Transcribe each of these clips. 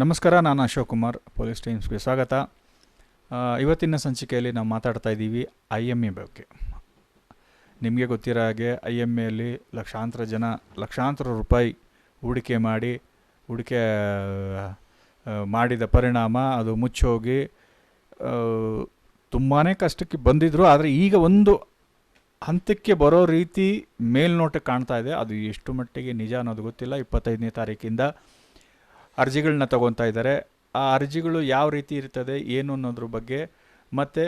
ನಮಸ್ಕಾರ, ನಾನು ಅಶೋಕ್ ಕುಮಾರ್, ಪೊಲೀಸ್ ಟೈಮ್ಸ್ಗೆ ಸ್ವಾಗತ. ಇವತ್ತಿನ ಸಂಚಿಕೆಯಲ್ಲಿ ನಾವು ಮಾತಾಡ್ತಾ ಇದ್ದೀವಿ IMA ಬಗ್ಗೆ. ನಿಮಗೆ ಗೊತ್ತಿರೋ ಹಾಗೆ IMAಯಲ್ಲಿ ಲಕ್ಷಾಂತರ ರೂಪಾಯಿ ಹೂಡಿಕೆ ಮಾಡಿದ ಪರಿಣಾಮ ಅದು ಮುಚ್ಚೋಗಿ ತುಂಬಾ ಕಷ್ಟಕ್ಕೆ ಬಂದಿದ್ದರು. ಆದರೆ ಈಗ ಒಂದು ಹಂತಕ್ಕೆ ಬರೋ ರೀತಿ ಮೇಲ್ನೋಟಕ್ಕೆ ಕಾಣ್ತಾ ಇದೆ. ಅದು ಎಷ್ಟು ಮಟ್ಟಿಗೆ ನಿಜ ಅನ್ನೋದು ಗೊತ್ತಿಲ್ಲ. 25ನೇ ತಾರೀಕಿಂದ ಅರ್ಜಿಗಳನ್ನ ತಗೊತಾ ಇದ್ದಾರೆ. ಆ ಅರ್ಜಿಗಳು ಯಾವ ರೀತಿ ಇರ್ತದೆ ಏನು ಅನ್ನೋದ್ರ ಬಗ್ಗೆ ಮತ್ತು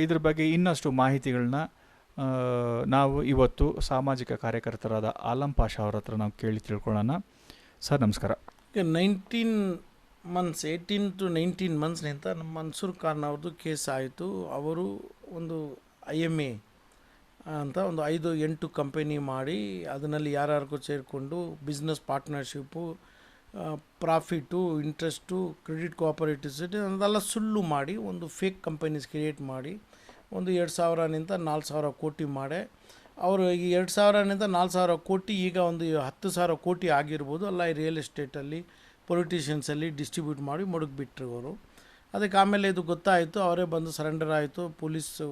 ಇದ್ರ ಬಗ್ಗೆ ಇನ್ನಷ್ಟು ಮಾಹಿತಿಗಳನ್ನ ನಾವು ಇವತ್ತು ಸಾಮಾಜಿಕ ಕಾರ್ಯಕರ್ತರಾದ ಆಲಂ ಪಾಷಾ ಅವ್ರ ಹತ್ರ ನಾವು ಕೇಳಿ ತಿಳ್ಕೊಳ್ಳೋಣ. ಸರ್ ನಮಸ್ಕಾರ. 18 to 19 ಮಂತ್ಸ್ನಿಂದ ನಮ್ಮ ಮನ್ಸೂರ್ ಖಾನ್ ಅವ್ರದ್ದು ಕೇಸ್ ಆಯಿತು. ಅವರು ಒಂದು IMA ಅಂತ ಒಂದು 5-8 ಕಂಪನಿ ಮಾಡಿ ಅದರಲ್ಲಿ ಯಾರ್ಯಾರಿಗೂ ಸೇರಿಕೊಂಡು business partnership, profit, interest, credit cooperatives ಅದೆಲ್ಲ ಸುಳ್ಳು ಮಾಡಿ ಒಂದು ಫೇಕ್ ಕಂಪನೀಸ್ ಕ್ರಿಯೇಟ್ ಮಾಡಿ ಒಂದು 2,000 4,000 ಕೋಟಿ ಮಾಡಿ ಅವರು ಈ 2,000 4,000 ಕೋಟಿ ಈಗ ಒಂದು 10,000 ಕೋಟಿ ಆಗಿರ್ಬೋದು. ಅಲ್ಲ ಈ ರಿಯಲ್ ಎಸ್ಟೇಟಲ್ಲಿ ಪೊಲಿಟಿಷಿಯನ್ಸಲ್ಲಿ ಡಿಸ್ಟ್ರಿಬ್ಯೂಟ್ ಮಾಡಿ ಮುಡುಗಿಬಿಟ್ರು ಅವರು. ಅದಕ್ಕೆ ಆಮೇಲೆ ಇದು ಗೊತ್ತಾಯಿತು, ಅವರೇ ಬಂದು ಸರೆಂಡರ್ ಆಯಿತು. ಪೊಲೀಸು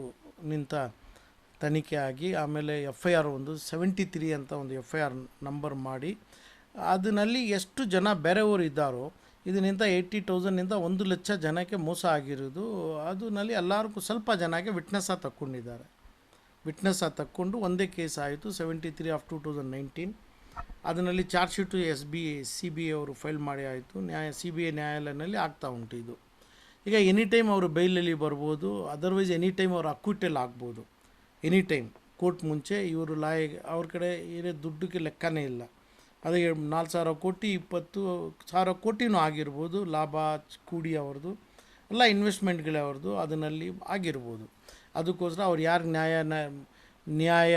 ತನಿಖೆ ಆಗಿ ಆಮೇಲೆ FIR ಒಂದು 73 ಅಂತ ಒಂದು FIR ನಂಬರ್ ಮಾಡಿ ಅದರಲ್ಲಿ ಎಷ್ಟು ಜನ ಬೇರೆಯವರು ಇದ್ದಾರೋ ಇದರಿಂದ 80,000 1 ಲಕ್ಷ ಜನಕ್ಕೆ ಮೋಸ ಆಗಿರೋದು. ಅದರಲ್ಲಿ ಎಲ್ಲರಿಗೂ ಸ್ವಲ್ಪ ಜನಕ್ಕೆ ವಿಟ್ನೆಸ್ ತಕ್ಕೊಂಡಿದ್ದಾರೆ. ವಿಟ್ನೆಸ್ ತಕ್ಕೊಂಡು ಒಂದೇ ಕೇಸ್ ಆಯಿತು 73 ಆಫ್ 2019. ಅದರಲ್ಲಿ ಚಾರ್ಜ್ ಶೀಟು CBI ಅವರು ಫೈಲ್ ಮಾಡಿ ಆಯಿತು. CBI ನ್ಯಾಯಾಲಯದಲ್ಲಿ ಆಗ್ತಾ ಉಂಟು. ಇದು ಈಗ ಎನಿ ಟೈಮ್ ಅವರು ಬೈಲಲ್ಲಿ ಬರ್ಬೋದು, ಅದರ್ವೈಸ್ ಎನಿ ಟೈಮ್ ಅವರು ಅಕ್ವಿಟಲ್ ಆಗ್ಬೋದು. ಎನಿ ಟೈಮ್ ಕೋರ್ಟ್ ಮುಂಚೆ ಇವರು ಅವ್ರ ಕಡೆ ಇರೋ ದುಡ್ಡಿಗೆ ಲೆಕ್ಕನೇ ಇಲ್ಲ. ಅದಕ್ಕೆ 4,000 ಕೋಟಿ 20,000 ಕೋಟಿನೂ ಆಗಿರ್ಬೋದು. ಲಾಭ ಕೂಡಿ ಅವ್ರದ್ದು ಎಲ್ಲ ಇನ್ವೆಸ್ಟ್ಮೆಂಟ್ಗಳೇ ಅವ್ರದ್ದು ಅದರಲ್ಲಿ ಆಗಿರ್ಬೋದು. ಅದಕ್ಕೋಸ್ಕರ ಅವ್ರು ಯಾರು ನ್ಯಾಯ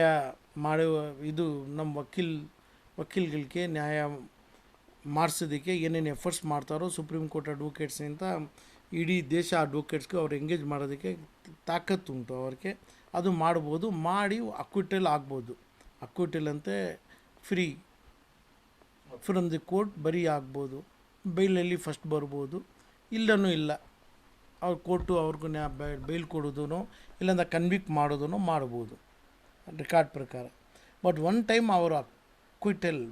ಮಾಡುವ ಇದು ನಮ್ಮ ವಕೀಲ್ಗಳಿಗೆ ನ್ಯಾಯ ಮಾಡಿಸೋದಕ್ಕೆ ಏನೇನು ಎಫರ್ಟ್ಸ್ ಮಾಡ್ತಾರೋ ಸುಪ್ರೀಂ ಕೋರ್ಟ್ ಅಡ್ವೊಕೇಟ್ಸ್ನಿಂದ ಇಡೀ ದೇಶ ಅಡ್ವೊಕೇಟ್ಸ್ಗೆ ಅವ್ರು ಎಂಗೇಜ್ ಮಾಡೋದಕ್ಕೆ ತಾಕತ್ತುಂಟು ಅವ್ರಿಗೆ. ಅದು ಮಾಡ್ಬೋದು, ಮಾಡಿ ಅಕ್ವಿಟಲ್ ಆಗ್ಬೋದು. ಅಕ್ವಿಟಲ್ ಅಂತೆ ಫ್ರಮ್ ದಿ ಕೋರ್ಟ್ ಬರೀ ಆಗ್ಬೋದು, ಬೈಲಲ್ಲಿ ಫಸ್ಟ್ ಬರ್ಬೋದು, ಇಲ್ಲನೂ ಇಲ್ಲ ಅವ್ರ ಕೋರ್ಟು ಅವ್ರಿಗೂ ಬೈಲ್ ಕೊಡೋದೂ ಇಲ್ಲಾಂದ್ರೆ ಕನ್ವಿಕ್ಟ್ ಮಾಡೋದೂ ಮಾಡ್ಬೋದು ರೆಕಾರ್ಡ್ ಪ್ರಕಾರ. ಬಟ್ ಒನ್ ಟೈಮ್ ಅವರು ಅಕ್ವಿಟಲ್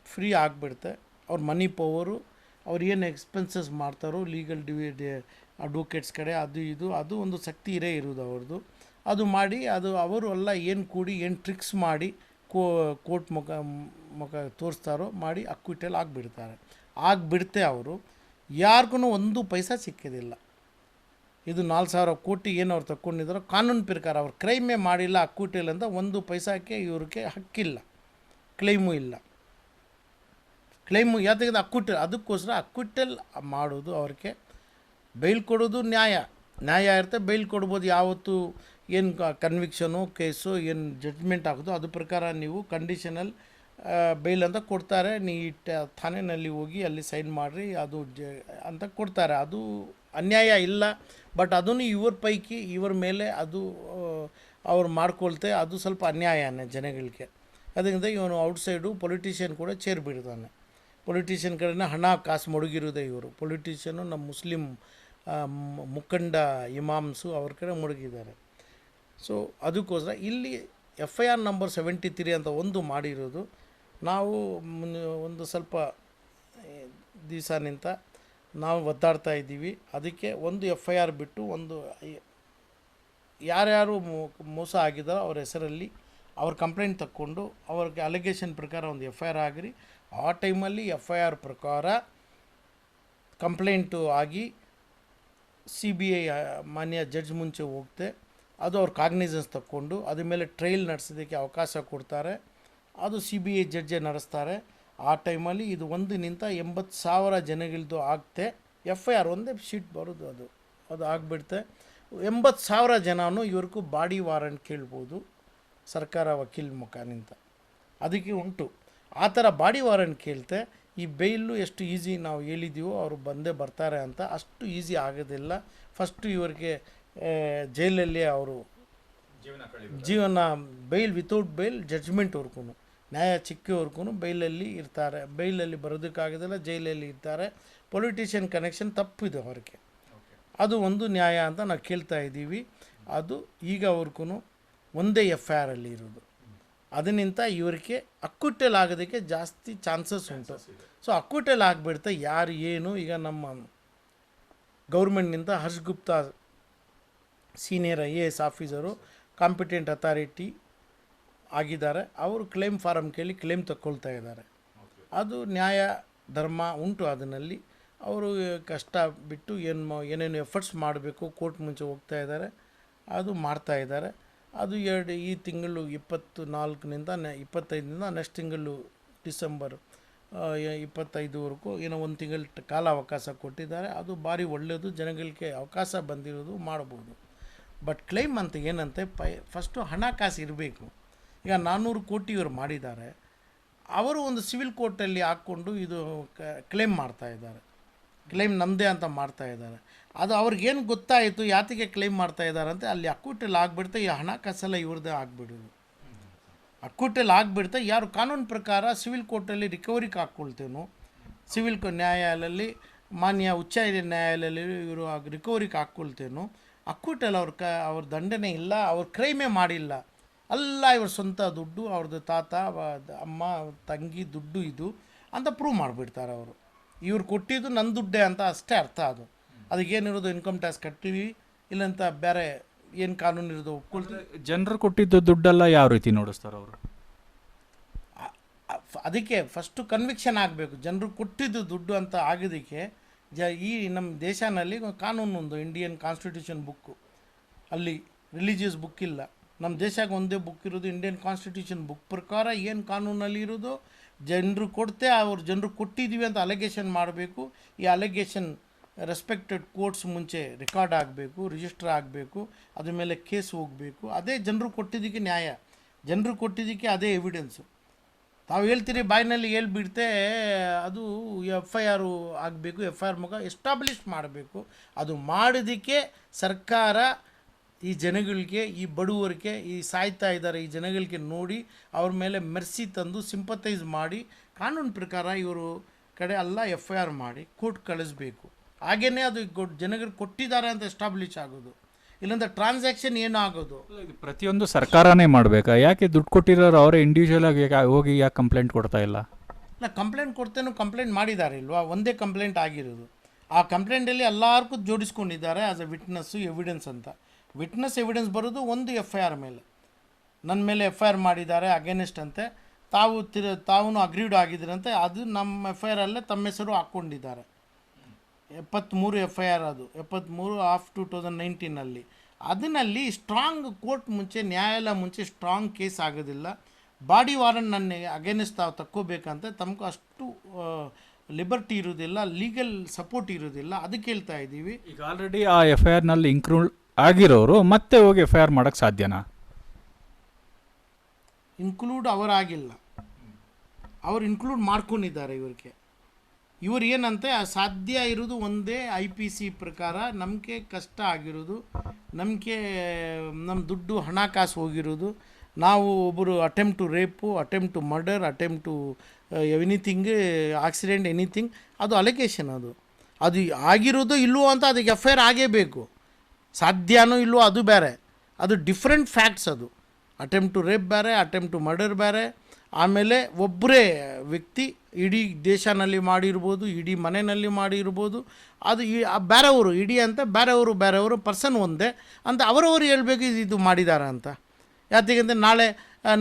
ಫ್ರೀ ಆಗಿಬಿಡುತ್ತೆ. ಅವ್ರ ಮನಿ ಪವರು ಅವ್ರು ಏನು ಎಕ್ಸ್ಪೆನ್ಸಸ್ ಮಾಡ್ತಾರೋ ಲೀಗಲ್ ಅಡ್ವೊಕೇಟ್ಸ್ ಕಡೆ ಅದು ಒಂದು ಶಕ್ತಿ ಇರೋದು ಅವ್ರದ್ದು. ಅದು ಮಾಡಿ ಅವರು ಎಲ್ಲ ಏನು ಕೂಡಿ ಏನು ಟ್ರಿಕ್ಸ್ ಮಾಡಿ ಕೋರ್ಟ್ ಮುಖ ತೋರಿಸ್ತಾರೋ ಮಾಡಿ ಅಕ್ವಿಟಲ್ ಆಗಿಬಿಡುತ್ತೆ. ಅವರು ಯಾರಿಗೂ 1 ಪೈಸಾ ಸಿಕ್ಕೋದಿಲ್ಲ. ಇದು 4,000 ಕೋಟಿ ಏನು ಅವ್ರು ತಗೊಂಡಿದ್ದಾರೋ ಕಾನೂನು ಪ್ರಕಾರ ಅವ್ರು ಕ್ರೈಮೇ ಮಾಡಿಲ್ಲ ಅಕ್ವಿಟಲ್ ಅಂತ 1 ಪೈಸಾಕ್ಕೆ ಇವ್ರಿಗೆ ಹಕ್ಕಿಲ್ಲ, ಕ್ಲೈಮು ಇಲ್ಲ. ಕ್ಲೈಮು ಯಾತಕ್ಕೆ ಅಕ್ವಿಟಲ್, ಅದಕ್ಕೋಸ್ಕರ ಅಕ್ವಿಟಲ್ ಮಾಡೋದು ಅವ್ರಿಗೆ. ಬೈಲ್ ಕೊಡೋದು ನ್ಯಾಯ ಇರುತ್ತೆ, ಬೈಲ್ ಕೊಡ್ಬೋದು. ಯಾವತ್ತು ಏನು ಕನ್ವಿಕ್ಷನು ಕೇಸು ಏನು ಜಡ್ಜ್ಮೆಂಟ್ ಆಗೋದು ಅದು ಪ್ರಕಾರ ನೀವು ಕಂಡೀಷನಲ್ ಬೈಲ್ ಅಂತ ಕೊಡ್ತಾರೆ. ಥಾನೆಯಲ್ಲಿ ಹೋಗಿ ಅಲ್ಲಿ ಸೈನ್ ಮಾಡಿರಿ ಅದು ಅಂತ ಕೊಡ್ತಾರೆ. ಅದು ಅನ್ಯಾಯ ಇಲ್ಲ. ಬಟ್ ಅದನ್ನು ಇವ್ರ ಮೇಲೆ ಅದು ಅವ್ರು ಮಾಡ್ಕೊಳ್ತೆ, ಅದು ಸ್ವಲ್ಪ ಅನ್ಯಾಯನೇ ಜನಗಳಿಗೆ. ಅದರಿಂದ ಇವನು ಔಟ್ಸೈಡು ಪೊಲಿಟಿಷಿಯನ್ ಕೂಡ ಸೇರಿಬಿಡ್ತಾನೆ. ಪೊಲಿಟಿಷಿಯನ್ ಕಡೆನೇ ಹಣ ಕಾಸು ಮುಳುಗಿರೋದೇ ಇವರು. ಪೊಲಿಟಿಷಿಯನು ನಮ್ಮ ಮುಸ್ಲಿಂ ಮುಖಂಡ ಇಮಾಮ್ಸು ಅವ್ರ ಕಡೆ ಮುಳುಗಿದ್ದಾರೆ. ಸೊ ಅದಕ್ಕೋಸ್ಕರ ಇಲ್ಲಿ FIR ನಂಬರ್ 73 ಅಂತ ಒಂದು ಮಾಡಿರೋದು. ನಾವು ಒಂದು ಸ್ವಲ್ಪ ದಿವಸನಿಂದ ನಾವು ಒದ್ದಾಡ್ತಾ ಇದ್ದೀವಿ. ಅದಕ್ಕೆ ಒಂದು FIR ಬಿಟ್ಟು ಒಂದು ಯಾರ್ಯಾರು ಮೋಸ ಆಗಿದ್ದಾರೋ ಅವ್ರ ಹೆಸರಲ್ಲಿ ಅವ್ರ ಕಂಪ್ಲೇಂಟ್ ತಕ್ಕೊಂಡು ಅವ್ರಿಗೆ ಅಲಿಗೇಷನ್ ಪ್ರಕಾರ ಒಂದು FIR ಆಗಿರಿ. ಆ ಟೈಮಲ್ಲಿ FIR ಪ್ರಕಾರ ಕಂಪ್ಲೇಂಟು ಆಗಿ CBI ಮಾನ್ಯ ಜಡ್ಜ್ ಮುಂಚೆ ಹೋಗುತ್ತೆ. ಅದು ಅವ್ರ ಕಾಗ್ನಿಸೆನ್ಸ್ ತಕ್ಕೊಂಡು ಅದ್ರ ಮೇಲೆ ಟ್ರಯಲ್ ನಡೆಸೋದಕ್ಕೆ ಅವಕಾಶ ಕೊಡ್ತಾರೆ. ಅದು CBI ಜಡ್ಜೆ ನಡೆಸ್ತಾರೆ. ಆ ಟೈಮಲ್ಲಿ ಇದು 80,000 ಜನಗಳದ್ದು ಆಗ್ತೆ. FIR ಒಂದೇ ಶೀಟ್ ಬರೋದು, ಅದು ಆಗಿಬಿಡುತ್ತೆ. 80,000 ಜನನೂ ಇವ್ರಿಗೂ ಬಾಡಿ ವಾರಂಟ್ ಕೇಳ್ಬೋದು ಸರ್ಕಾರ ವಕೀಲ್ ಮುಖಾನಿಂದ. ಅದಕ್ಕೆ ಉಂಟು ಆ ಥರ ಬಾಡಿ ವಾರಂಟ್ ಕೇಳ್ತೆ. ಈ ಬೈಲು ಎಷ್ಟು ಈಸಿ ನಾವು ಹೇಳಿದ್ದೀವೋ ಅವರು ಬಂದೇ ಬರ್ತಾರೆ ಅಂತ ಅಷ್ಟು ಈಸಿ ಆಗೋದಿಲ್ಲ. ಫಸ್ಟು ಇವರಿಗೆ ಜೈಲಲ್ಲಿ ಅವರು ಜೀವನ ಬೈಲ್ ವಿತೌಟ್ ಬೈಲ್ ಜಡ್ಜ್ಮೆಂಟ್ವರೆಗೂ ನ್ಯಾಯ ಸಿಕ್ಕೋವರೆಗೂ ಬೈಲಲ್ಲಿ ಇರ್ತಾರೆ, ಬೈಲಲ್ಲಿ ಬರೋದಕ್ಕಾಗೋದಿಲ್ಲ, ಜೈಲಲ್ಲಿ ಇರ್ತಾರೆ. ಪೊಲಿಟಿಷಿಯನ್ ಕನೆಕ್ಷನ್ ತಪ್ಪಿದೆ ಅವ್ರಿಗೆ, ಅದು ಒಂದು ನ್ಯಾಯ ಅಂತ ನಾವು ಕೇಳ್ತಾ ಇದ್ದೀವಿ. ಅದು ಈಗವರೆಗೂ ಒಂದೇ FIR ಅಲ್ಲಿ ಇರೋದು, ಅದನ್ನಿಂತ ಇವರಿಗೆ ಅಕ್ವಿಟಲ್ ಆಗೋದಕ್ಕೆ ಜಾಸ್ತಿ ಚಾನ್ಸಸ್ ಉಂಟು. ಸೊ ಅಕ್ವಿಟಲ್ ಆಗಿಬಿಡ್ತಾ ಯಾರು ಏನು, ಈಗ ನಮ್ಮ ಗೌರ್ಮೆಂಟ್ನಿಂದ Harsh Gupta senior IAS officer competent authority ಆಗಿದ್ದಾರೆ, ಅವರು ಕ್ಲೇಮ್ ಫಾರಮ್ ಕೇಳಿ ಕ್ಲೇಮ್ ತಗೊಳ್ತಾ ಇದ್ದಾರೆ. ಅದು ನ್ಯಾಯ ಧರ್ಮ ಉಂಟು ಅದರಲ್ಲಿ. ಅವರು ಕಷ್ಟ ಬಿಟ್ಟು ಏನೇನು ಎಫರ್ಟ್ಸ್ ಮಾಡಬೇಕು ಕೋರ್ಟ್ ಮುಂಚೆ ಹೋಗ್ತಾ ಇದ್ದಾರೆ, ಅದು ಮಾಡ್ತಾ ಇದ್ದಾರೆ. ಅದು ಈ ತಿಂಗಳು 24ನಿಂದ 25ನಿಂದ ನೆಕ್ಸ್ಟ್ ತಿಂಗಳು ಡಿಸೆಂಬರ್ 25ವರೆಗೂ ಏನೋ ಒಂದು ತಿಂಗಳ ಕಾಲಾವಕಾಶ ಕೊಟ್ಟಿದ್ದಾರೆ. ಅದು ಭಾರಿ ಒಳ್ಳೆಯದು, ಜನಗಳಿಗೆ ಅವಕಾಶ ಬಂದಿರೋದು ಮಾಡ್ಬೋದು. ಬಟ್ ಕ್ಲೈಮ್ ಅಂತ ಏನಂತೆ ಫಸ್ಟು ಹಣಕಾಸು ಇರಬೇಕು. ಈಗ 400 ಕೋಟಿ ಇವರು ಮಾಡಿದ್ದಾರೆ, ಅವರು ಒಂದು ಸಿವಿಲ್ ಕೋರ್ಟಲ್ಲಿ ಹಾಕ್ಕೊಂಡು ಇದು ಕ್ಲೇಮ್ ಮಾಡ್ತಾ ಇದ್ದಾರೆ, ಕ್ಲೈಮ್ ನಮ್ಮದೇ ಅಂತ ಮಾಡ್ತಾ ಇದ್ದಾರೆ. ಅದು ಅವ್ರಿಗೇನು ಗೊತ್ತಾಯಿತು ಯಾತಿಗೆ ಕ್ಲೈಮ್ ಮಾಡ್ತಾ ಇದ್ದಾರೆ ಅಂತ, ಅಲ್ಲಿ ಅಕ್ವಿಟಲ್ ಆಗಿಬಿಡ್ತಾ ಈ ಹಣಕಾಸೆಲ್ಲ ಇವ್ರದ್ದೇ ಆಗಿಬಿಡೋದು. ಅಕ್ವಿಟಲ್ ಆಗಿಬಿಡ್ತಾ ಯಾರು ಕಾನೂನು ಪ್ರಕಾರ ಸಿವಿಲ್ ಕೋರ್ಟಲ್ಲಿ ರಿಕವರಿಗೆ ಹಾಕ್ಕೊಳ್ತೇನೋ, ಸಿವಿಲ್ ನ್ಯಾಯಾಲಯದಲ್ಲಿ ಮಾನ್ಯ ಉಚ್ಚ ನ್ಯಾಯಾಲಯದಲ್ಲಿ ಇವರು ರಿಕವರಿಗೆ ಹಾಕ್ಕೊಳ್ತೇನೋ, ಅಕ್ವಿಟಲ್ ಅವ್ರ ದಂಡನೆ ಇಲ್ಲ, ಅವ್ರ ಕ್ರೈಮೇ ಮಾಡಿಲ್ಲ, ಅಲ್ಲ ಇವ್ರ ಸ್ವಂತ ದುಡ್ಡು, ಅವ್ರದ್ದು ತಾತ ಅಮ್ಮ ತಂಗಿ ದುಡ್ಡು ಇದು ಅಂತ ಪ್ರೂವ್ ಮಾಡಿಬಿಡ್ತಾರೆ ಅವರು. ಇವ್ರು ಕೊಟ್ಟಿದ್ದು ನನ್ನ ದುಡ್ಡೇ ಅಂತ ಅಷ್ಟೇ ಅರ್ಥ. ಅದಕ್ಕೇನಿರೋದು ಇನ್ಕಮ್ ಟ್ಯಾಕ್ಸ್ ಕಟ್ತೀವಿ ಇಲ್ಲಂತ ಬೇರೆ ಏನು ಕಾನೂನು ಇರೋದು ಒಪ್ಕೊಳ್ತೀವಿ. ಜನರು ಕೊಟ್ಟಿದ್ದು ದುಡ್ಡೆಲ್ಲ ಯಾವ ರೀತಿ ನೋಡಿಸ್ತಾರೆ ಅವರು? ಅದಕ್ಕೆ ಫಸ್ಟು ಕನ್ವಿಕ್ಷನ್ ಆಗಬೇಕು, ಜನರು ಕೊಟ್ಟಿದ್ದು ದುಡ್ಡು ಅಂತ ಆಗೋದಕ್ಕೆ. ಈ ನಮ್ಮ ದೇಶನಲ್ಲಿ ಕಾನೂನು ಒಂದು ಇಂಡಿಯನ್ ಕಾನ್ಸ್ಟಿಟ್ಯೂಷನ್ ಬುಕ್ಕು, ಅಲ್ಲಿ ರಿಲಿಜಿಯಸ್ ಬುಕ್ ಇಲ್ಲ. ನಮ್ಮ ದೇಶಕ್ಕೆ ಒಂದೇ ಬುಕ್ ಇರೋದು ಇಂಡಿಯನ್ ಕಾನ್ಸ್ಟಿಟ್ಯೂಷನ್ ಬುಕ್ ಪ್ರಕಾರ ಏನು ಕಾನೂನಲ್ಲಿ ಇರೋದು, ಜನರು ಕೊಡ್ತೆ ಅವ್ರು ಜನರು ಕೊಟ್ಟಿದ್ದೀವಿ ಅಂತ ಅಲಿಗೇಷನ್ ಮಾಡಬೇಕು. ಈ ಅಲಿಗೇಷನ್ ರೆಸ್ಪೆಕ್ಟೆಡ್ ಕೋರ್ಟ್ಸ್ ಮುಂಚೆ ರೆಕಾರ್ಡ್ ಆಗಬೇಕು, ರಿಜಿಸ್ಟರ್ ಆಗಬೇಕು, ಅದ್ರ ಮೇಲೆ ಕೇಸ್ ಹೋಗಬೇಕು. ಅದೇ ಜನರು ಕೊಟ್ಟಿದ್ದಕ್ಕೆ ನ್ಯಾಯ, ಜನರು ಕೊಟ್ಟಿದ್ದಕ್ಕೆ ಅದೇ ಎವಿಡೆನ್ಸು. ತಾವು ಹೇಳ್ತೀರಿ ಬಾಯಿನಲ್ಲಿ ಹೇಳ್ಬಿಡ್ತೆ, ಅದು FIR ಆಗಬೇಕು, FIR ಮುಖ ಎಸ್ಟಾಬ್ಲಿಷ್ ಮಾಡಬೇಕು. ಅದು ಮಾಡೋದಕ್ಕೆ ಸರ್ಕಾರ ಈ ಜನಗಳಿಗೆ, ಈ ಬಡವರಿಗೆ, ಈ ಸಾಯ್ತಾ ಇದ್ದಾರೆ ಈ ಜನಗಳಿಗೆ ನೋಡಿ ಅವ್ರ ಮೇಲೆ ಮೆರ್ಸಿ ತಂದು ಸಿಂಪತೈಸ್ ಮಾಡಿ ಕಾನೂನು ಪ್ರಕಾರ ಇವರು ಕಡೆ ಎಲ್ಲ FIR ಮಾಡಿ ಕೋರ್ಟ್ ಕಳಿಸ್ಬೇಕು. ಹಾಗೇ ಅದು ಜನಗಳಿಗೆ ಕೊಟ್ಟಿದ್ದಾರೆ ಅಂತ ಎಸ್ಟಾಬ್ಲಿಷ್ ಆಗೋದು, ಇಲ್ಲಂದ್ರೆ ಟ್ರಾನ್ಸಾಕ್ಷನ್ ಏನು ಆಗೋದು. ಪ್ರತಿಯೊಂದು ಸರ್ಕಾರನೇ ಮಾಡಬೇಕಾ? ಯಾಕೆ ದುಡ್ಡು ಕೊಟ್ಟಿರೋರು ಅವರೇ ಇಂಡಿವಿಜುವಲ್ ಆಗಿ ಹೋಗಿ ಯಾಕೆ ಕಂಪ್ಲೇಂಟ್ ಕೊಡ್ತಾ ಇಲ್ಲ? ಇಲ್ಲ, ಕಂಪ್ಲೇಂಟ್ ಕೊಡ್ತೇನೋ ಕಂಪ್ಲೇಂಟ್ ಮಾಡಿದ್ದಾರೆ ಇಲ್ವಾ? ಒಂದೇ ಕಂಪ್ಲೇಂಟ್ ಆಗಿರೋದು. ಆ ಕಂಪ್ಲೇಂಟಲ್ಲಿ ಎಲ್ಲರಿಗೂ ಜೋಡಿಸ್ಕೊಂಡಿದ್ದಾರೆ ಆಸ್ ಎ ವಿಟ್ನೆಸ್ಸು ಎವಿಡೆನ್ಸ್ ಅಂತ. ವಿಟ್ನೆಸ್ ಎವಿಡೆನ್ಸ್ ಬರೋದು ಒಂದು FIR ಮೇಲೆ, ನನ್ನ ಮೇಲೆ FIR ಮಾಡಿದ್ದಾರೆ ಅಗೇನೆಸ್ಟ್ ಅಂತೆ, ತಾವು ಅಗ್ರೀಡ್ ಆಗಿದ್ದೀರಂತೆ. ಅದು ನಮ್ಮ FIR ಅಲ್ಲೇ ತಮ್ಮ ಹೆಸರು ಹಾಕ್ಕೊಂಡಿದ್ದಾರೆ. 73 FIR, ಅದು 73 ಆಫ್ 2019 ಅದನ್ನಲ್ಲಿ ಸ್ಟ್ರಾಂಗ್ ಕೋರ್ಟ್ ಮುಂಚೆ, ನ್ಯಾಯಾಲಯ ಮುಂಚೆ ಸ್ಟ್ರಾಂಗ್ ಕೇಸ್ ಆಗೋದಿಲ್ಲ. ಬಾಡಿ ವಾರಂಟ್ ನನ್ನ ಅಗೇನೆಸ್ಟ್ ತಾವು ತಕ್ಕೋಬೇಕಂತ ತಮಗೂ ಅಷ್ಟು ಲಿಬರ್ಟಿ ಇರೋದಿಲ್ಲ, ಲೀಗಲ್ ಸಪೋರ್ಟ್ ಇರೋದಿಲ್ಲ. ಅದಕ್ಕೆ ಹೇಳ್ತಾ ಇದ್ದೀವಿ. ಈಗ ಆಲ್ರೆಡಿ ಆ FIRನಲ್ಲಿ ಇನ್ಕ್ಲೂಡ್ ಆಗಿರೋರು ಮತ್ತೆ ಹೋಗಿ FIR ಮಾಡೋಕ್ಕೆ ಸಾಧ್ಯನಾ? ಇನ್ಕ್ಲೂಡ್ ಅವರಾಗಿಲ್ಲ, ಅವರು ಇನ್ಕ್ಲೂಡ್ ಮಾಡ್ಕೊಂಡಿದ್ದಾರೆ. ಇವ್ರು ಏನಂತೆ ಸಾಧ್ಯ ಇರೋದು ಒಂದೇ IPC ಪ್ರಕಾರ. ನಮಗೆ ಕಷ್ಟ ಆಗಿರೋದು, ನಮಗೆ ನಮ್ಮ ದುಡ್ಡು ಹಣಕಾಸು ಹೋಗಿರೋದು, ನಾವು ಒಬ್ಬರು attempt to rape, attempt to murder, attempt to anything, accident, anything, ಅದು ಅಲಿಗೇಷನ್. ಅದು ಆಗಿರೋದು ಇಲ್ಲವೋ ಅಂತ ಅದಕ್ಕೆ FIR ಆಗೇಬೇಕು. ಸಾಧ್ಯನೋ ಇಲ್ಲವೋ ಅದು ಬೇರೆ, ಅದು ಡಿಫ್ರೆಂಟ್ ಫ್ಯಾಕ್ಟ್ಸ್. ಅದು ಅಟೆಂಪ್ಟ್ ಟು ರೇಪ್ ಬೇರೆ, ಅಟೆಂಪ್ಟ್ ಟು ಮರ್ಡರ್ ಬೇರೆ. ಆಮೇಲೆ ಒಬ್ಬರೇ ವ್ಯಕ್ತಿ ಇಡೀ ದೇಶನಲ್ಲಿ ಮಾಡಿರ್ಬೋದು, ಇಡೀ ಮನೆಯಲ್ಲಿ ಮಾಡಿರ್ಬೋದು. ಅದು ಬೇರೆಯವರು ಇಡೀ ಅಂತ ಬೇರೆಯವರು ಪರ್ಸನ್ ಒಂದೇ ಅಂತ ಅವರವರು ಹೇಳ್ಬೇಕು ಇದು ಮಾಡಿದ್ದಾರೆ ಅಂತ. ಯಾಕೆಂದರೆ ನಾಳೆ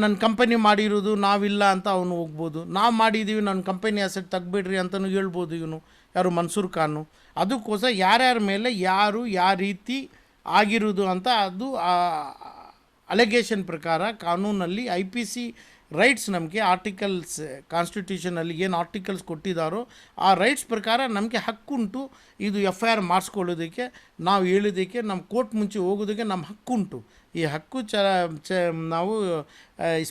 ನನ್ನ ಕಂಪನಿ ಮಾಡಿರೋದು ನಾವಿಲ್ಲ ಅಂತ ಅವನು ಹೋಗ್ಬೋದು, ನಾವು ಮಾಡಿದ್ದೀವಿ ನನ್ನ ಕಂಪನಿ ಅಸೆಟ್ ತೆಗ್ಬಿಡ್ರಿ ಅಂತಲೂ ಹೇಳ್ಬೋದು ಇವನು, ಯಾರು ಮನ್ಸೂರ್ ಖಾನು. ಅದಕ್ಕೋಸ್ಕರ ಯಾರ್ಯಾರ ಮೇಲೆ ಯಾವ ರೀತಿ ಆಗಿರೋದು ಅಂತ ಅದು ಅಲಿಗೇಷನ್ ಪ್ರಕಾರ ಕಾನೂನಲ್ಲಿ IPC ರೈಟ್ಸ್ ನಮಗೆ ಆರ್ಟಿಕಲ್ಸ್, ಕಾನ್ಸ್ಟಿಟ್ಯೂಷನಲ್ಲಿ ಏನು ಆರ್ಟಿಕಲ್ಸ್ ಕೊಟ್ಟಿದ್ದಾರೋ ಆ ರೈಟ್ಸ್ ಪ್ರಕಾರ ನಮಗೆ ಹಕ್ಕುಂಟು. ಇದು FIR ಮಾಡಿಸ್ಕೊಳ್ಳೋದಕ್ಕೆ, ನಾವು ಹೇಳೋದಕ್ಕೆ, ನಮ್ಮ ಕೋರ್ಟ್ ಮುಂಚೆ ಹೋಗೋದಕ್ಕೆ ನಮ್ಮ ಹಕ್ಕುಂಟು. ಈ ಹಕ್ಕು ನಾವು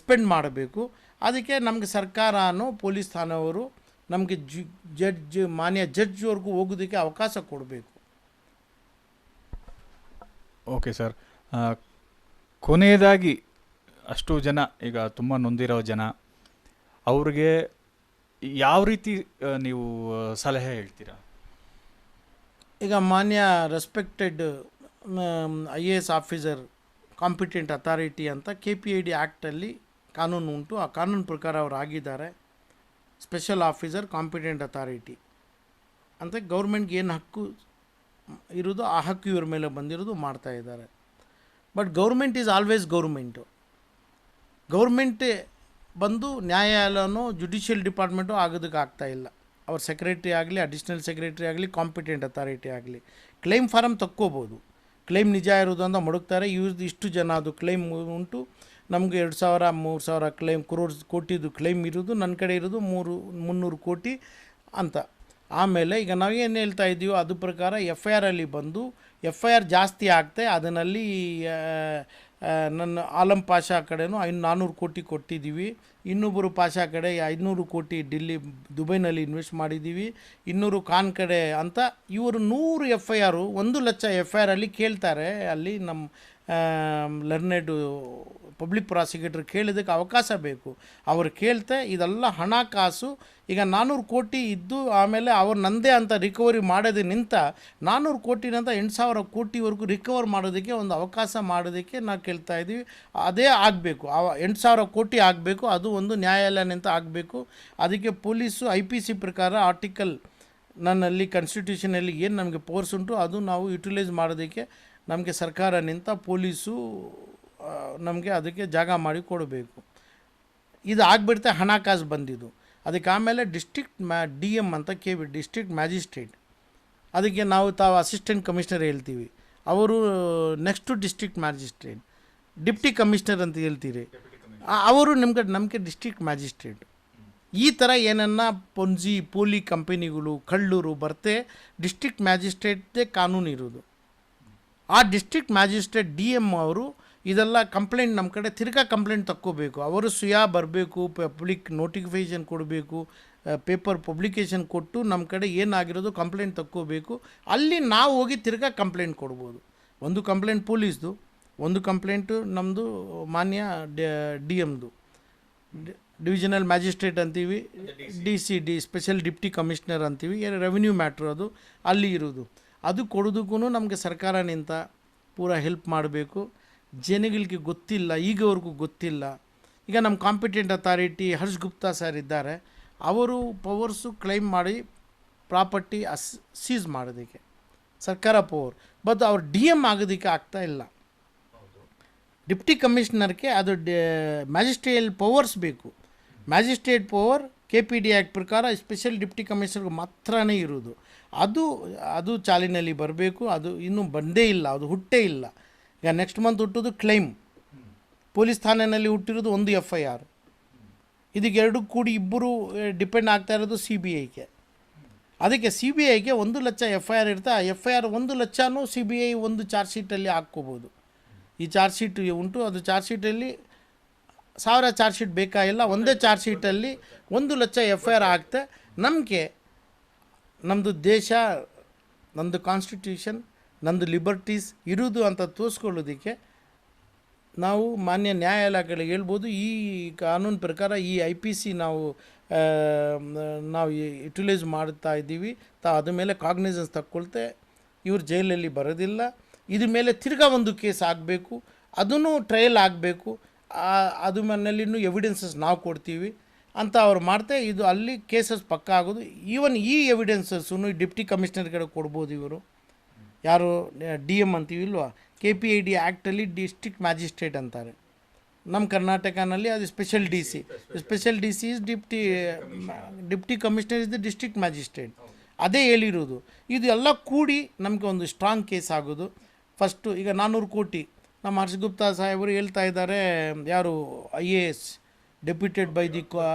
ಸ್ಪೆಂಡ್ ಮಾಡಬೇಕು. ಅದಕ್ಕೆ ನಮಗೆ ಸರ್ಕಾರನೋ ಪೊಲೀಸ್ ಠಾಣೆಯವರು ನಮಗೆ ಮಾನ್ಯ ಜಡ್ಜ್ವರೆಗೂ ಹೋಗೋದಕ್ಕೆ ಅವಕಾಶ ಕೊಡಬೇಕು. ಓಕೆ ಸರ್, ಕೊನೆಯದಾಗಿ ಅಷ್ಟು ಜನ ಈಗ ತುಂಬ ನೊಂದಿರೋ ಜನ ಅವ್ರಿಗೆ ಯಾವ ರೀತಿ ನೀವು ಸಲಹೆ ಹೇಳ್ತೀರಾ? ಈಗ ಮಾನ್ಯ respected IAS officer competent authority ಅಂತ KPID ಆ್ಯಕ್ಟಲ್ಲಿ ಕಾನೂನು ಉಂಟು. ಆ ಕಾನೂನು ಪ್ರಕಾರ ಅವರು ಆಗಿದ್ದಾರೆ. ಸ್ಪೆಷಲ್ ಆಫೀಸರ್ ಕಾಂಪಿಟೆಂಟ್ ಅಥಾರಿಟಿ ಅಂತ ಗೌರ್ಮೆಂಟ್ಗೆ ಏನು ಹಕ್ಕು ಇರೋದು ಆ ಹಕ್ಕು ಇವ್ರ ಮೇಲೆ ಬಂದಿರೋದು ಮಾಡ್ತಾ ಇದ್ದಾರೆ. But government is always government. Government ಬಂದು ನ್ಯಾಯಾಲಯನೋ ಜುಡಿಷಿಯಲ್ ಡಿಪಾರ್ಟ್ಮೆಂಟು ಆಗೋದಕ್ಕೆ ಆಗ್ತಾಯಿಲ್ಲ. ಅವ್ರ ಸೆಕ್ರೆಟ್ರಿ ಆಗಲಿ, ಅಡಿಷ್ನಲ್ ಸೆಕ್ರೆಟ್ರಿ ಆಗಲಿ, ಕಾಂಪಿಟೆಂಟ್ ಅಥಾರಿಟಿ ಆಗಲಿ ಕ್ಲೈಮ್ ಫಾರಮ್ ತಕ್ಕೋಬೋದು. ಕ್ಲೈಮ್ ನಿಜ ಇರೋದು ಅಂತ ಮಡುಕ್ತಾರೆ. ಇಷ್ಟು ಜನ ಅದು ಕ್ಲೈಮ್ ಉಂಟು, ನಮಗೆ 2,000 3,000 ಕ್ಲೈಮ್ ಕೋಟಿದು ಕ್ಲೈಮ್ ಇರೋದು, ನನ್ನ ಕಡೆ ಇರೋದು 300 ಕೋಟಿ ಅಂತ. ಆಮೇಲೆ ಈಗ ನಾವೇನು ಹೇಳ್ತಾ ಇದ್ದೀವೋ ಅದು ಪ್ರಕಾರ FIR ಅಲ್ಲಿ ಬಂದು FIR ಜಾಸ್ತಿ ಆಗ್ತೆ. ಅದರಲ್ಲಿ ನನ್ನ ಆಲಂ ಪಾಷಾ ಕಡೆನೂ 400 ಕೋಟಿ ಕೊಟ್ಟಿದ್ದೀವಿ. ಇನ್ನೊಬ್ಬರು ಪಾಷಾ ಕಡೆ 500 ಕೋಟಿ ದುಬೈನಲ್ಲಿ ಇನ್ವೆಸ್ಟ್ ಮಾಡಿದ್ದೀವಿ. 200 ಖಾನ್ ಕಡೆ ಅಂತ ಇವರು 100 FIR 1 ಲಕ್ಷ FIR ಅಲ್ಲಿ ಕೇಳ್ತಾರೆ. ಅಲ್ಲಿ ನಮ್ಮ ಲರ್ನೆಡ್ ಪಬ್ಲಿಕ್ ಪ್ರಾಸಿಕ್ಯೂಟರ್ ಕೇಳಿದ್ದಕ್ಕೆ ಅವಕಾಶ ಬೇಕು. ಅವರು ಕೇಳ್ತೆ ಇದೆಲ್ಲ ಹಣಕಾಸು ಈಗ 400 ಕೋಟಿ ಇದ್ದು ಆಮೇಲೆ ಅವ್ರು ನಂದೇ ಅಂತ ರಿಕವರಿ ಮಾಡೋದು ನಿಂತ 400 ಕೋಟಿನಂತ 8,000 ಕೋಟಿವರೆಗೂ ರಿಕವರ್ ಮಾಡೋದಕ್ಕೆ ಒಂದು ಅವಕಾಶ ಮಾಡೋದಕ್ಕೆ ನಾವು ಕೇಳ್ತಾ ಇದ್ದೀವಿ. ಅದೇ ಆಗಬೇಕು, 8,000 ಕೋಟಿ ಆಗಬೇಕು. ಅದು ಒಂದು ನ್ಯಾಯಾಲಯನಿಂದ ಆಗಬೇಕು. ಅದಕ್ಕೆ ಪೊಲೀಸು IPC ಪ್ರಕಾರ ಆರ್ಟಿಕಲ್ ನನ್ನಲ್ಲಿ ಕಾನ್ಸ್ಟಿಟ್ಯೂಷನಲ್ಲಿ ಏನು ನಮಗೆ ಪವರ್ಸ್ ಉಂಟು ಅದು ನಾವು ಯುಟಿಲೈಸ್ ಮಾಡೋದಕ್ಕೆ ನಮಗೆ ಸರ್ಕಾರ ನಿಂತ ಪೊಲೀಸು ನಮಗೆ ಅದಕ್ಕೆ ಜಾಗ ಮಾಡಿ ಕೊಡಬೇಕು. ಇದು ಆಗಿಬಿಡ್ತೆ ಹಣಕಾಸು ಬಂದಿದ್ದು. ಅದಕ್ಕೆ ಆಮೇಲೆ ಡಿಸ್ಟ್ರಿಕ್ಟ್ DM ಅಂತ ಡಿಸ್ಟ್ರಿಕ್ಟ್ ಮ್ಯಾಜಿಸ್ಟ್ರೇಟ್, ಅದಕ್ಕೆ ತಾವು ಅಸಿಸ್ಟೆಂಟ್ ಕಮಿಷನರ್ ಹೇಳ್ತೀವಿ. ಅವರು next district magistrate, deputy commissioner ಅಂತ ಹೇಳ್ತೀರಿ, ಅವರು ನಮಗೆ ಡಿಸ್ಟ್ರಿಕ್ಟ್ ಮ್ಯಾಜಿಸ್ಟ್ರೇಟ್. ಈ ಥರ ಏನನ್ನ ಪೋಲಿ ಕಂಪನಿಗಳು ಕಳ್ಳರು ಬರ್ತೆ ಡಿಸ್ಟ್ರಿಕ್ಟ್ ಮ್ಯಾಜಿಸ್ಟ್ರೇಟ್ದೇ ಕಾನೂನು ಇರೋದು. ಆ ಡಿಸ್ಟ್ರಿಕ್ಟ್ ಮ್ಯಾಜಿಸ್ಟ್ರೇಟ್ DM ಅವರು ಇದೆಲ್ಲ ಕಂಪ್ಲೇಂಟ್ ನಮ್ಮ ಕಡೆ ತಿರ್ಗಾ ಕಂಪ್ಲೇಂಟ್ ತಕ್ಕೋಬೇಕು. ಅವರು ಬರಬೇಕು, ಪಬ್ಲಿಕ್ ನೋಟಿಫಿಕೇಷನ್ ಕೊಡಬೇಕು, ಪೇಪರ್ ಪಬ್ಲಿಕೇಷನ್ ಕೊಟ್ಟು ನಮ್ಮ ಕಡೆ ಏನಾಗಿರೋದು ಕಂಪ್ಲೇಂಟ್ ತಕ್ಕೋಬೇಕು. ಅಲ್ಲಿ ನಾವು ಹೋಗಿ ತಿರ್ಗಾ ಕಂಪ್ಲೇಂಟ್ ಕೊಡ್ಬೋದು. ಒಂದು ಕಂಪ್ಲೇಂಟ್ ಪೊಲೀಸ್ದು, ಒಂದು ಕಂಪ್ಲೇಂಟು ನಮ್ಮದು ಮಾನ್ಯ DMದು, ಡಿವಿಷನಲ್ ಮ್ಯಾಜಿಸ್ಟ್ರೇಟ್ ಅಂತೀವಿ, DC ಸ್ಪೆಷಲ್ ಡಿಪ್ಟಿ ಕಮಿಷನರ್ ಅಂತೀವಿ, ರೆವಿನ್ಯೂ ಮ್ಯಾಟ್ರ್ ಅದು ಅಲ್ಲಿ ಇರೋದು. ಅದು ಕೊಡೋದಕ್ಕೂ ನಮಗೆ ಸರ್ಕಾರ ನಿಂತ ಪೂರಾ ಹೆಲ್ಪ್ ಮಾಡಬೇಕು. ಜನಗಳಿಗೆ ಗೊತ್ತಿಲ್ಲ, ಈಗವರೆಗೂ ಗೊತ್ತಿಲ್ಲ. ಈಗ ನಮ್ಮ competent authority Harsh Gupta sir ಇದ್ದಾರೆ, ಅವರು ಪವರ್ಸು ಕ್ಲೈಮ್ ಮಾಡಿ ಪ್ರಾಪರ್ಟಿ ಸೀಸ್ ಮಾಡೋದಕ್ಕೆ ಸರ್ಕಾರ ಪವರ್, ಬಟ್ ಅವ್ರು DM ಆಗೋದಕ್ಕೆ ಆಗ್ತಾಯಿಲ್ಲ. ಡಿಪ್ಟಿ ಕಮಿಷನರ್ಗೆ ಅದು ಮ್ಯಾಜಿಸ್ಟ್ರೇಟ್ ಪವರ್ಸ್ ಬೇಕು. ಮ್ಯಾಜಿಸ್ಟ್ರೇಟ್ ಪವರ್ KPD ಆ್ಯಕ್ಟ್ ಪ್ರಕಾರ ಸ್ಪೆಷಲ್ ಡಿಪ್ಟಿ ಕಮಿಷನರ್ಗೆ ಮಾತ್ರನೇ ಇರೋದು. ಅದು ಚಾಲಿನಲ್ಲಿ ಬರಬೇಕು. ಅದು ಇನ್ನೂ ಬಂದೇ ಇಲ್ಲ, ಅದು ಹುಟ್ಟೇ ಇಲ್ಲ. ಈಗ ನೆಕ್ಸ್ಟ್ ಮಂತ್ ಹುಟ್ಟೋದು ಕ್ಲೈಮ್, ಪೊಲೀಸ್ ಠಾಣೆಯಲ್ಲಿ ಹುಟ್ಟಿರೋದು ಒಂದು FIR. ಇದಕ್ಕೆ ಎರಡು ಕೂಡಿ ಇಬ್ಬರು ಡಿಪೆಂಡ್ ಆಗ್ತಾ ಇರೋದು CBIಗೆ. ಅದಕ್ಕೆ CBIಗೆ 1 ಲಕ್ಷ FIR ಇರ್ತಾ, ಆ FIR 1 ಲಕ್ಷನೂ CBI ಒಂದು ಚಾರ್ಜ್ ಶೀಟಲ್ಲಿ ಹಾಕ್ಕೋಬೋದು. ಈ ಚಾರ್ಜ್ ಶೀಟ್ ಉಂಟು, ಅದು ಚಾರ್ಜ್ ಶೀಟಲ್ಲಿ 1000 ಚಾರ್ಜ್ ಶೀಟ್ ಬೇಕಾಗಿಲ್ಲ, ಒಂದೇ ಚಾರ್ಜ್ ಶೀಟಲ್ಲಿ 1 ಲಕ್ಷ FIR ಆಗ್ತೆ. ನಮಗೆ ನಮ್ಮದು ದೇಶ, ನಮ್ಮದು ಕಾನ್ಸ್ಟಿಟ್ಯೂಷನ್, ನಮ್ಮದು ಲಿಬರ್ಟೀಸ್ ಇರುವುದು ಅಂತ ತೋರಿಸ್ಕೊಳ್ಳೋದಕ್ಕೆ ನಾವು ಮಾನ್ಯ ನ್ಯಾಯಾಲಯಗಳಿಗೆ ಹೇಳ್ಬೋದು. ಈ ಕಾನೂನು ಪ್ರಕಾರ ಈ IPC ನಾವು ಯುಟಿಲೈಸ್ ಮಾಡ್ತಾ ಇದ್ದೀವಿ. ಅದ್ರ ಮೇಲೆ ಕಾಗ್ನಿಸೆನ್ಸ್ ತಕ್ಕೊಳ್ತೆ ಇವ್ರು ಜೈಲಲ್ಲಿ ಬರೋದಿಲ್ಲ. ಇದ್ರ ಮೇಲೆ ತಿರ್ಗಾ ಒಂದು ಕೇಸ್ ಆಗಬೇಕು, ಅದೂ ಟ್ರಯಲ್ ಆಗಬೇಕು. ಅದು ಮನೆಯಲ್ಲಿನೂ ಎವಿಡೆನ್ಸಸ್ ನಾವು ಕೊಡ್ತೀವಿ ಅಂತ ಅವ್ರು ಮಾಡ್ತೆ. ಇದು ಅಲ್ಲಿ ಕೇಸಸ್ ಪಕ್ಕ ಆಗೋದು. ಈವನ್ ಈ ಎವಿಡೆನ್ಸಸ್ಸು ಡಿಪ್ಟಿ ಕಮಿಷನರ್ ಕಡೆ ಕೊಡ್ಬೋದು. ಇವರು ಯಾರು DM ಅಂತೀವಿ ಇಲ್ವಾ, KPID ಆ್ಯಕ್ಟಲ್ಲಿ ಡಿಸ್ಟ್ರಿಕ್ಟ್ ಮ್ಯಾಜಿಸ್ಟ್ರೇಟ್ ಅಂತಾರೆ. ನಮ್ಮ ಕರ್ನಾಟಕನಲ್ಲಿ ಅದು special DC is deputy commissioner is the district magistrate. ಅದೇ ಹೇಳಿರೋದು. ಇದು ಎಲ್ಲ ಕೂಡಿ ನಮಗೆ ಒಂದು ಸ್ಟ್ರಾಂಗ್ ಕೇಸ್ ಆಗೋದು. ಫಸ್ಟು ಈಗ 400 ಕೋಟಿ ನಮ್ಮ ಹರ್ಷ್ ಗುಪ್ತಾ ಸಾಹೇಬರು ಹೇಳ್ತಾ ಇದ್ದಾರೆ, ಯಾರು IAS deputed by the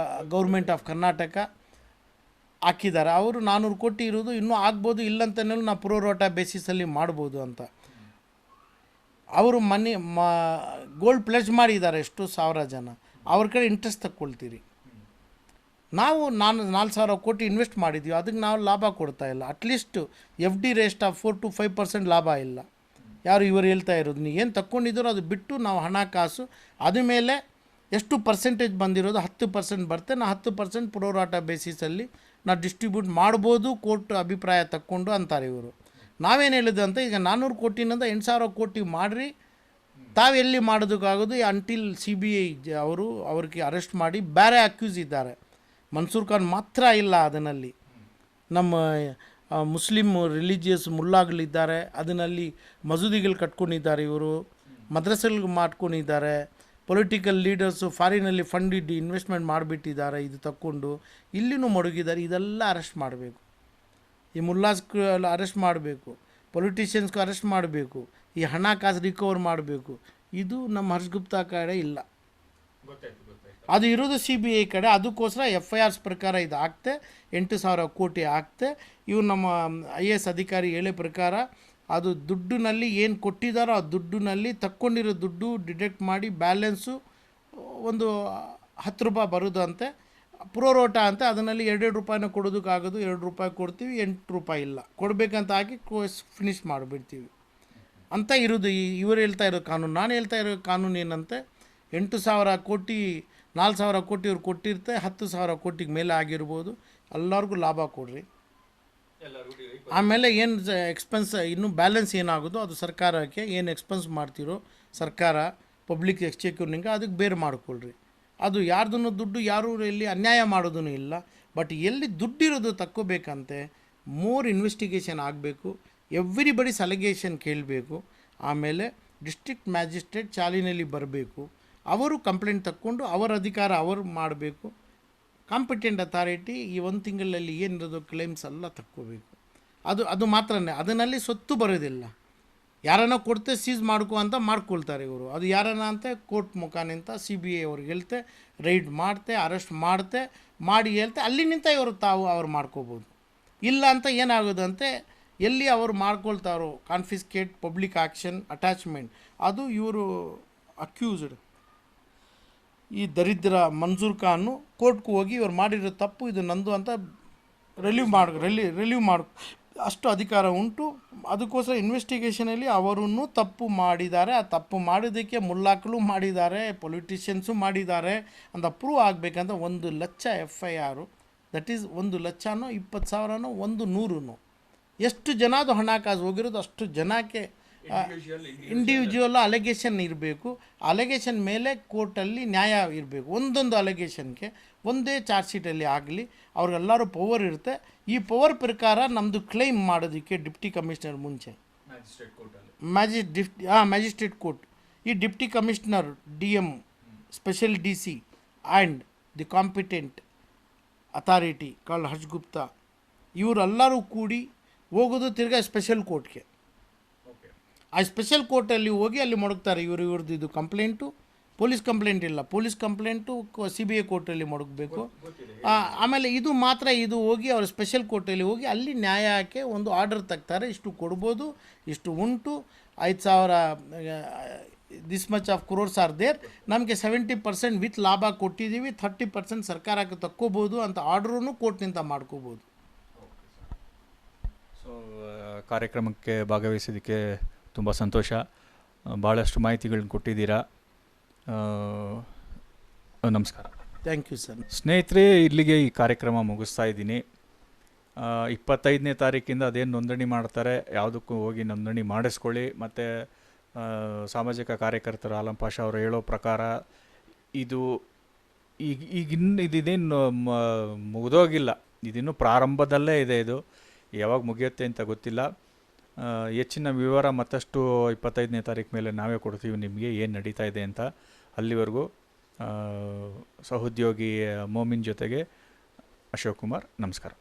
government of Karnataka ಹಾಕಿದ್ದಾರೆ. ಅವರು 400 ಕೋಟಿ ಇರೋದು ಇನ್ನೂ ಆಗ್ಬೋದು, ಇಲ್ಲಂತನೂ ನಾವು ಪ್ರೋರೋಟಾ ಬೇಸಿಸಲ್ಲಿ ಮಾಡ್ಬೋದು ಅಂತ. ಅವರು ಗೋಲ್ಡ್ ಪ್ಲೆಜ್ ಮಾಡಿದ್ದಾರೆ ಎಷ್ಟು 1000 ಜನ. ಅವ್ರ ಕಡೆ ಇಂಟ್ರೆಸ್ಟ್ ತಗೊಳ್ತೀರಿ. ನಾವು 4,000 ಕೋಟಿ ಇನ್ವೆಸ್ಟ್ ಮಾಡಿದ್ದೀವಿ, ಅದಕ್ಕೆ ನಾವು ಲಾಭ ಕೊಡ್ತಾ ಇಲ್ಲ. At least FD rate of 4 to 5% ಲಾಭ ಇಲ್ಲ. ಯಾರು ಇವರು ಹೇಳ್ತಾ ಇರೋದು, ನೀವು ಏನು ತಕ್ಕೊಂಡಿದ್ದೀರೋ ಅದು ಬಿಟ್ಟು ನಾವು ಹಣಕಾಸು ಅದ ಮೇಲೆ ಎಷ್ಟು ಪರ್ಸೆಂಟೇಜ್ ಬಂದಿರೋದು 10% ಬರುತ್ತೆ, ನಾ 10% ಪ್ರೋರಾಟ ಬೇಸಿಸಲ್ಲಿ ನಾ ಡಿಸ್ಟ್ರಿಬ್ಯೂಟ್ ಮಾಡ್ಬೋದು ಕೋರ್ಟ್ ಅಭಿಪ್ರಾಯ ತಕ್ಕೊಂಡು ಅಂತಾರೆ ಇವರು. ನಾವೇನು ಹೇಳಿದ್ದು ಅಂತ, ಈಗ 400 ಕೋಟಿನಿಂದ 8,000 ಕೋಟಿ ಮಾಡಿರಿ, ತಾವೆಲ್ಲಿ ಮಾಡೋದಕ್ಕಾಗೋದು ಅಂಟಿಲ್ CBI ಅವ್ರಿಗೆ ಅರೆಸ್ಟ್ ಮಾಡಿ. ಬೇರೆ ಅಕ್ಯೂಸ್ ಇದ್ದಾರೆ, ಮನ್ಸೂರ್ ಖಾನ್ ಮಾತ್ರ ಇಲ್ಲ ಅದರಲ್ಲಿ. ನಮ್ಮ ಮುಸ್ಲಿಮ್ ರಿಲಿಜಿಯಸ್ ಮುಲ್ಲಾಗಳಿದ್ದಾರೆ, ಅದರಲ್ಲಿ ಮಸೂದಿಗಳು ಕಟ್ಕೊಂಡಿದ್ದಾರೆ, ಇವರು ಮದ್ರಸೆಗಳು ಮಾಡ್ಕೊಂಡಿದ್ದಾರೆ, ಪೊಲಿಟಿಕಲ್ ಲೀಡರ್ಸು ಫಾರಿನಲ್ಲಿ ಫಂಡ್ ಇಟ್ಟು ಇನ್ವೆಸ್ಟ್ಮೆಂಟ್ ಮಾಡಿಬಿಟ್ಟಿದ್ದಾರೆ, ಇದು ತಕ್ಕೊಂಡು ಇಲ್ಲಿನೂ ಮಡಗಿದ್ದಾರೆ. ಇದೆಲ್ಲ ಅರೆಸ್ಟ್ ಮಾಡಬೇಕು, ಈ ಮುಲ್ಲಾಸ್ಗೆ ಅರೆಸ್ಟ್ ಮಾಡಬೇಕು, ಪೊಲಿಟಿಷಿಯನ್ಸ್ಗೂ ಅರೆಸ್ಟ್ ಮಾಡಬೇಕು, ಈ ಹಣಕಾಸು ರಿಕವರ್ ಮಾಡಬೇಕು. ಇದು ನಮ್ಮ ಹರ್ಷ್ ಗುಪ್ತಾ ಕಡೆ ಇಲ್ಲ, ಅದು ಇರೋದು CBI ಕಡೆ. ಅದಕ್ಕೋಸ್ಕರ FIRs ಪ್ರಕಾರ ಇದು ಆಗ್ತೆ 8,000 ಕೋಟಿ ಆಗ್ತೆ. ಇವು ನಮ್ಮ IAS ಅಧಿಕಾರಿ ಹೇಳೋ ಪ್ರಕಾರ ಅದು ದುಡ್ಡಿನಲ್ಲಿ ಏನು ಕೊಟ್ಟಿದ್ದಾರೋ ಆ ದುಡ್ಡಿನಲ್ಲಿ ತಕ್ಕೊಂಡಿರೋ ದುಡ್ಡು ಡಿಡಕ್ಟ್ ಮಾಡಿ ಬ್ಯಾಲೆನ್ಸು ಒಂದು 10 ರೂಪಾಯಿ ಬರೋದು ಅಂತೆ, ಪ್ರೋರೋಟ ಅಂತ. ಅದರಲ್ಲಿ 2 ರೂಪಾಯಿನ ಕೊಡೋದಕ್ಕಾಗೋದು, 2 ರೂಪಾಯಿ ಕೊಡ್ತೀವಿ, 8 ರೂಪಾಯಿ ಇಲ್ಲ ಕೊಡಬೇಕಂತ ಹಾಕಿ ಫಿನಿಷ್ ಮಾಡಿಬಿಡ್ತೀವಿ ಅಂತ ಇರೋದು. ಇವರು ಹೇಳ್ತಾ ಇರೋ ಕಾನೂನು. ನಾನು ಹೇಳ್ತಾ ಇರೋ ಕಾನೂನು ಏನಂತೆ, 8,000 ಕೋಟಿ 4,000 ಕೋಟಿ ಇವ್ರು ಕೊಟ್ಟಿರ್ತೆ, 10,000 ಕೋಟಿಗೆ ಮೇಲೆ ಆಗಿರ್ಬೋದು, ಎಲ್ಲರಿಗೂ ಲಾಭ ಕೊಡ್ರಿ. ಆಮೇಲೆ ಏನು ಎಕ್ಸ್ಪೆನ್ಸ್ ಇನ್ನೂ ಬ್ಯಾಲೆನ್ಸ್ ಏನಾಗೋದು ಅದು ಸರ್ಕಾರಕ್ಕೆ ಏನು ಎಕ್ಸ್ಪೆನ್ಸ್ ಮಾಡ್ತಿರೋ ಸರ್ಕಾರ ಪಬ್ಲಿಕ್ ಎಕ್ಸ್ಚೇಕ್ಯೂರ್ನಿಂದ ಅದಕ್ಕೆ ಬೇರೆ ಮಾಡಿಕೊಳ್ರಿ. ಅದು ಯಾರ್ದೂ ದುಡ್ಡು ಯಾರು ಎಲ್ಲಿ ಅನ್ಯಾಯ ಮಾಡೋದೂ ಇಲ್ಲ. ಬಟ್ ಎಲ್ಲಿ ದುಡ್ಡಿರೋದು ತಕ್ಕೋಬೇಕಂತೆ ಮೋರ್ ಇನ್ವೆಸ್ಟಿಗೇಷನ್ ಆಗಬೇಕು, ಎವ್ರಿಬಡೀಸ್ ಅಲಿಗೇಷನ್ ಕೇಳಬೇಕು. ಆಮೇಲೆ ಡಿಸ್ಟ್ರಿಕ್ಟ್ ಮ್ಯಾಜಿಸ್ಟ್ರೇಟ್ ಚಾಲಿನಲ್ಲಿ ಬರಬೇಕು, ಅವರು ಕಂಪ್ಲೇಂಟ್ ತಕ್ಕೊಂಡು ಅವರ ಅಧಿಕಾರ ಅವರು ಮಾಡಬೇಕು. ಕಾಂಪಿಟೆಂಟ್ ಅಥಾರಿಟಿ ಈ 1 ತಿಂಗಳಲ್ಲಿ ಏನಿರೋದು ಕ್ಲೇಮ್ಸ್ ಎಲ್ಲ ತಕ್ಕೋಬೇಕು. ಅದು ಮಾತ್ರನೇ, ಅದರಲ್ಲಿ ಸ್ವತ್ತು ಬರೋದಿಲ್ಲ. ಯಾರನ್ನ ಕೊಡ್ತೆ ಸೀಸ್ ಮಾಡ್ಕೊ ಅಂತ ಮಾಡ್ಕೊಳ್ತಾರೆ ಇವರು. ಅದು ಯಾರನ್ನ ಅಂತ ಕೋರ್ಟ್ ಮುಖಾನಿಂದ CBI ಅವ್ರಿಗೆ ಹೇಳ್ತೆ, ರೈಡ್ ಮಾಡ್ತೆ, ಅರೆಸ್ಟ್ ಮಾಡ್ತೆ, ಮಾಡಿ ಹೇಳ್ತೆ, ಅಲ್ಲಿ ನಿಂತ ಅವ್ರು ಮಾಡ್ಕೋಬೋದು. ಇಲ್ಲ ಅಂತ ಏನಾಗೋದಂತೆ, ಎಲ್ಲಿ ಅವರು ಮಾಡ್ಕೊಳ್ತಾರೋ ಕಾನ್ಫಿಸ್ಕೇಟ್, ಪಬ್ಲಿಕ್ ಆ್ಯಕ್ಷನ್, ಅಟ್ಯಾಚ್ಮೆಂಟ್, ಅದು ಇವರು ಅಕ್ಯೂಸ್ಡ್ ಈ ದರಿದ್ರ ಮನ್ಸೂರ್ ಖಾನು ಕೋರ್ಟ್ಗೆ ಹೋಗಿ ಇವ್ರು ಮಾಡಿರೋ ತಪ್ಪು ಇದು ನಂದು ಅಂತ ರಿಲೀವ್ ಮಾಡಿ ಅಷ್ಟು ಅಧಿಕಾರ ಉಂಟು. ಅದಕ್ಕೋಸ್ಕರ ಇನ್ವೆಸ್ಟಿಗೇಷನಲ್ಲಿ ಅವರನ್ನು ತಪ್ಪು ಮಾಡಿದ್ದಾರೆ, ಆ ತಪ್ಪು ಮಾಡೋದಕ್ಕೆ ಮುಲ್ಲಾಕಲು ಮಾಡಿದ್ದಾರೆ, ಪೊಲಿಟಿಷಿಯನ್ಸು ಮಾಡಿದ್ದಾರೆ ಅಂತ ಪ್ರೂವ್ ಆಗಬೇಕಂತ 1 ಲಕ್ಷ FIR. ದಟ್ ಈಸ್ 1 ಲಕ್ಷನೋ 20,000ನೋ 100ನೋ ಎಷ್ಟು ಜನ ಅದು ಹಣಕಾಸು ಹೋಗಿರೋದು ಅಷ್ಟು ಜನಕ್ಕೆ ಇಂಡಿವಿಜುವಲ್ ಅಲಿಗೇಷನ್ ಇರಬೇಕು. ಅಲಿಗೇಷನ್ ಮೇಲೆ ಕೋರ್ಟಲ್ಲಿ ನ್ಯಾಯ ಇರಬೇಕು. ಒಂದೊಂದು ಅಲಿಗೇಷನ್ಗೆ ಒಂದೇ ಚಾರ್ಜ್ ಶೀಟಲ್ಲಿ ಆಗಲಿ, ಅವ್ರಿಗೆಲ್ಲರೂ ಪವರ್ ಇರುತ್ತೆ. ಈ ಪವರ್ ಪ್ರಕಾರ ನಮ್ಮದು ಕ್ಲೈಮ್ ಮಾಡೋದಕ್ಕೆ ಡಿಪ್ಟಿ ಕಮಿಷನರ್ ಮುಂಚೆ ಮ್ಯಾಜಿಸ್ಟ್ರೇಟ್ ಕೋರ್ಟ್, ಈ deputy commissioner DM, special DC and the competent authority called Harsh Gupta, ಇವರೆಲ್ಲರೂ ಕೂಡಿ ಹೋಗೋದು ತಿರ್ಗಾ ಸ್ಪೆಷಲ್ ಕೋರ್ಟ್ಗೆ. ಆ ಸ್ಪೆಷಲ್ ಕೋರ್ಟಲ್ಲಿ ಹೋಗಿ ಅಲ್ಲಿ ಮಡಗ್ತಾರೆ. ಇವ್ರದ್ದು ಇದು ಕಂಪ್ಲೇಂಟು, ಪೊಲೀಸ್ ಕಂಪ್ಲೇಂಟ್ ಇಲ್ಲ, ಪೊಲೀಸ್ ಕಂಪ್ಲೇಂಟು CBI ಕೋರ್ಟಲ್ಲಿ ಮಡಗಬೇಕು. ಆಮೇಲೆ ಇದು ಮಾತ್ರ ಇದು ಹೋಗಿ ಅವ್ರ ಸ್ಪೆಷಲ್ ಕೋರ್ಟಲ್ಲಿ ಹೋಗಿ ಅಲ್ಲಿ ನ್ಯಾಯಕ್ಕೆ ಒಂದು ಆರ್ಡರ್ ತೆಗ್ತಾರೆ, ಇಷ್ಟು ಕೊಡ್ಬೋದು, ಇಷ್ಟು ಉಂಟು, 5,000 this much of crores are there, ನಮಗೆ 70% ವಿತ್ ಲಾಭ ಕೊಟ್ಟಿದ್ದೀವಿ, 30% ಸರ್ಕಾರಕ್ಕೆ ತಕ್ಕೋಬೋದು ಅಂತ ಆರ್ಡ್ರೂ ಕೋರ್ಟ್ನಿಂದ ಮಾಡ್ಕೋಬೋದು. ಸೊ ಕಾರ್ಯಕ್ರಮಕ್ಕೆ ಭಾಗವಹಿಸೋದಕ್ಕೆ ತುಂಬ ಸಂತೋಷ. ಭಾಳಷ್ಟು ಮಾಹಿತಿಗಳನ್ನ ಕೊಟ್ಟಿದ್ದೀರಾ. ನಮಸ್ಕಾರ. Thank you sir. ಸ್ನೇಹಿತರೆ, ಇಲ್ಲಿಗೆ ಈ ಕಾರ್ಯಕ್ರಮ ಮುಗಿಸ್ತಾ ಇದ್ದೀನಿ. 25ನೇ ತಾರೀಕಿಂದ ಅದೇನು ನೋಂದಣಿ ಮಾಡ್ತಾರೆ ಯಾವುದಕ್ಕೂ ಹೋಗಿ ನೋಂದಣಿ ಮಾಡಿಸ್ಕೊಳ್ಳಿ. ಮತ್ತು ಸಾಮಾಜಿಕ ಕಾರ್ಯಕರ್ತರು ಆಲಂ ಪಾಷಾ ಅವರು ಹೇಳೋ ಪ್ರಕಾರ ಇದು ಇದೇನು ಮುಗಿದೋಗಿಲ್ಲ, ಇದಿನ್ನೂ ಪ್ರಾರಂಭದಲ್ಲೇ ಇದೆ. ಇದು ಯಾವಾಗ ಮುಗಿಯುತ್ತೆ ಅಂತ ಗೊತ್ತಿಲ್ಲ. ಹೆಚ್ಚಿನ ವಿವರ ಮತ್ತಷ್ಟು 25ನೇ ತಾರೀಕು ಮೇಲೆ ನಾವೇ ಕೊಡ್ತೀವಿ ನಿಮಗೆ ಏನು ನಡೀತಾ ಇದೆ ಅಂತ. ಅಲ್ಲಿವರೆಗೂ ಸಹೋದ್ಯೋಗಿ ಮೋಮಿನ್ ಜೊತೆಗೆ ಅಶೋಕ್ ಕುಮಾರ್, ನಮಸ್ಕಾರ.